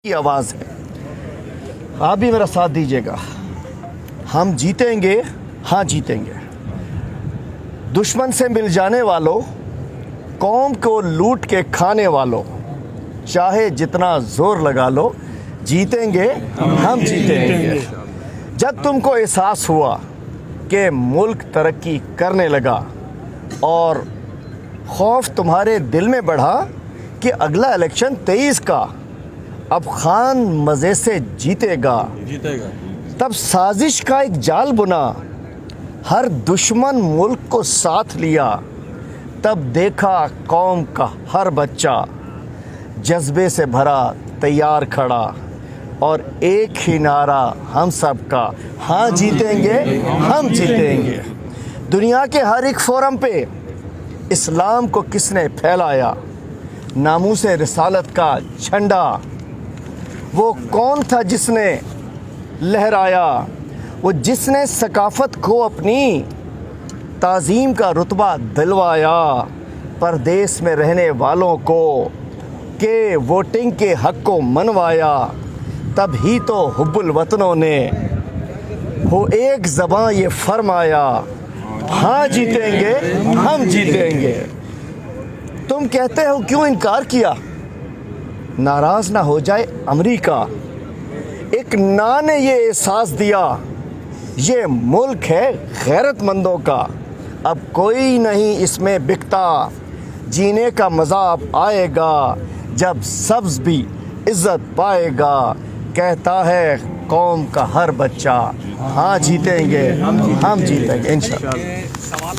کی آواز ہے، آپ بھی میرا ساتھ دیجیے گا۔ ہم جیتیں گے، ہاں جیتیں گے۔ دشمن سے مل جانے والوں، قوم کو لوٹ کے کھانے والوں، چاہے جتنا زور لگا لو، جیتیں گے، ہم جیتیں گے۔ جب تم کو احساس ہوا کہ ملک ترقی کرنے لگا اور خوف تمہارے دل میں بڑھا کہ اگلا الیکشن 23 کا اب خان مزے سے جیتے گا، تب سازش کا ایک جال بنا، ہر دشمن ملک کو ساتھ لیا، تب دیکھا قوم کا ہر بچہ جذبے سے بھرا تیار کھڑا، اور ایک ہی نعرہ ہم سب کا، ہاں جیتیں گے، ہم جیتیں گے۔ دنیا کے ہر ایک فورم پہ اسلام کو کس نے پھیلایا، ناموس رسالت کا جھنڈا وہ کون تھا جس نے لہرایا، وہ جس نے ثقافت کو اپنی تعظیم کا رتبہ دلوایا، پردیس میں رہنے والوں کو کہ ووٹنگ کے حق کو منوایا، تب ہی تو حب الوطنوں نے ہو ایک زباں یہ فرمایا، ہاں جیتیں گے، ہم جیتیں گے۔ تم کہتے ہو کیوں انکار کیا، ناراض نہ ہو جائے امریکہ، ایک نا نے یہ احساس دیا، یہ ملک ہے غیرت مندوں کا، اب کوئی نہیں اس میں بکتا، جینے کا مزہ اب آئے گا، جب سبز بھی عزت پائے گا، کہتا ہے قوم کا ہر بچہ، ہاں جیتیں گے، ہم جیتیں گے انشاءاللہ۔